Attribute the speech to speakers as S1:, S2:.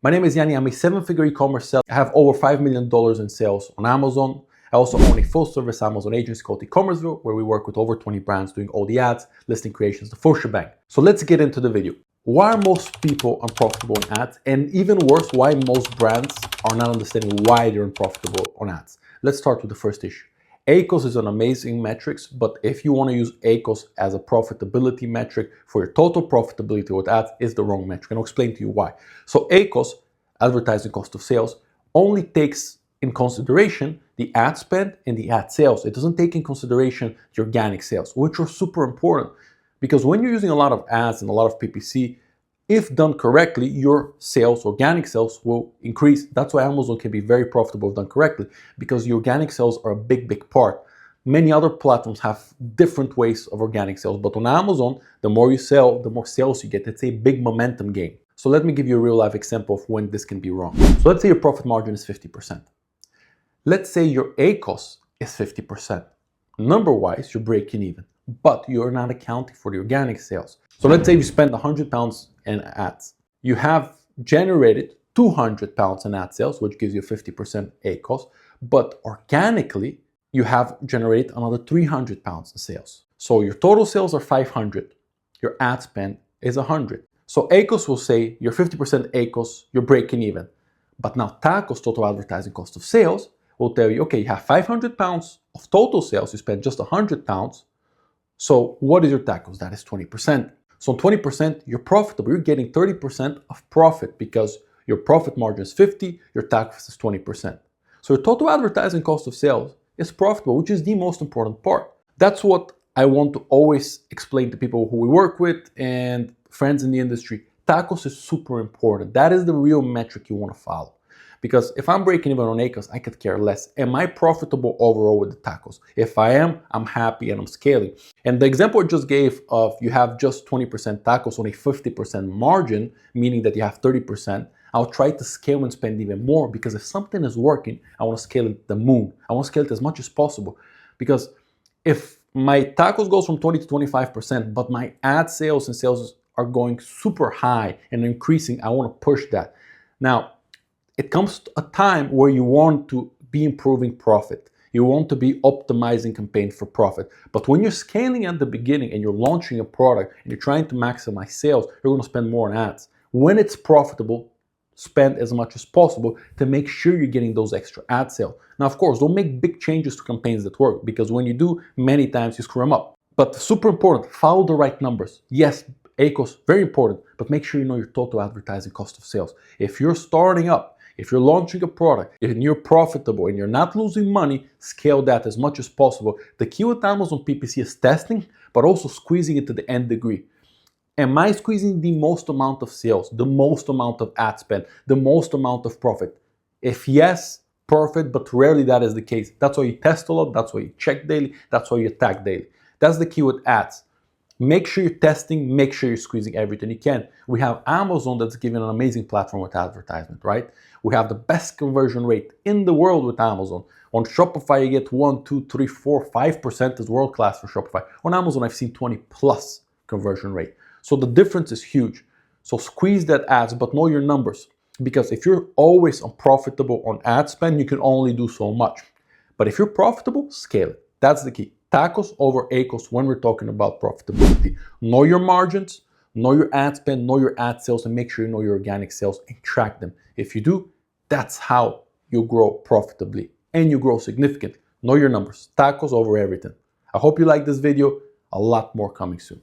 S1: My name is Yanni. I'm a seven-figure e-commerce seller. I have over $5 million in sales on Amazon. I also own a full-service Amazon agency called eCommerceville, where we work with over 20 brands doing all the ads, listing creations, the full shebang. So let's get into the video. Why are most people unprofitable on ads? And even worse, why most brands are not understanding why they're unprofitable on ads? Let's start with the first issue. ACoS is an amazing metrics, but if you want to use ACoS as a profitability metric for your total profitability with ads, is the wrong metric. And I'll explain to you why. So ACoS, advertising cost of sales, only takes in consideration the ad spend and the ad sales. It doesn't take in consideration the organic sales, which are super important because when you're using a lot of ads and a lot of PPC, if done correctly, your sales, organic sales, will increase. That's why Amazon can be very profitable if done correctly, because the organic sales are a big part. Many other platforms have different ways of organic sales, but on Amazon, the more you sell, the more sales you get. It's a big momentum game. So let me give you a real life example of when this can be wrong. So let's say your profit margin is 50%. Let's say your ACoS is 50%. Number-wise, you're breaking even, but you're not accounting for the organic sales. So let's say you spend £100 in ads. You have generated £200 in ad sales, which gives you 50% ACoS, but organically, you have generated another £300 in sales. So your total sales are 500. Your ad spend is 100. So ACoS will say you're 50% ACoS, you're breaking even. But now TACoS, total advertising cost of sales, will tell you, okay, you have £500 of total sales, you spend just £100. So what is your TACoS? That is 20%. So 20%, you're profitable. You're getting 30% of profit because your profit margin is 50, your TACoS is 20%. So your total advertising cost of sales is profitable, which is the most important part. That's what I want to always explain to people who we work with and friends in the industry. TACoS is super important. That is the real metric you want to follow. Because if I'm breaking even on ACoS, I could care less. Am I profitable overall with the TACoS? If I am, I'm happy and I'm scaling. And the example I just gave of you have just 20% TACoS on a 50% margin, meaning that you have 30%, I'll try to scale and spend even more because if something is working, I want to scale it to the moon. I want to scale it as much as possible. Because if my TACoS goes from 20 to 25%, but my ad sales and sales are going super high and increasing, I want to push that. Now, it comes to a time where you want to be improving profit. You want to be optimizing campaign for profit. But when you're scaling at the beginning and you're launching a product and you're trying to maximize sales, you're going to spend more on ads. When it's profitable, spend as much as possible to make sure you're getting those extra ad sales. Now, of course, don't make big changes to campaigns that work because when you do, many times you screw them up. But super important, follow the right numbers. Yes, ACoS, very important, but make sure you know your total advertising cost of sales. If you're starting up, if you're launching a product and you're profitable and you're not losing money, scale that as much as possible. The key with Amazon PPC is testing, but also squeezing it to the nth degree. Am I squeezing the most amount of sales, the most amount of ad spend, the most amount of profit? If yes, perfect, but rarely that is the case. That's why you test a lot, that's why you check daily, that's why you attack daily. That's the key with ads. Make sure you're testing, make sure you're squeezing everything you can. We have Amazon that's giving an amazing platform with advertisement, right? We have the best conversion rate in the world with Amazon. On Shopify, you get 1, 2, 3, 4, 5% is world class for Shopify. On Amazon, I've seen 20 plus conversion rate. So the difference is huge. So squeeze that ads, but know your numbers. Because if you're always unprofitable on ad spend, you can only do so much. But if you're profitable, scale it. That's the key. TACoS over ACoS when we're talking about profitability. Know your margins, know your ad spend, know your ad sales, and make sure you know your organic sales and track them. If you do, that's how you grow profitably and you grow significantly. Know your numbers. TACoS over everything. I hope you like this video. A lot more coming soon.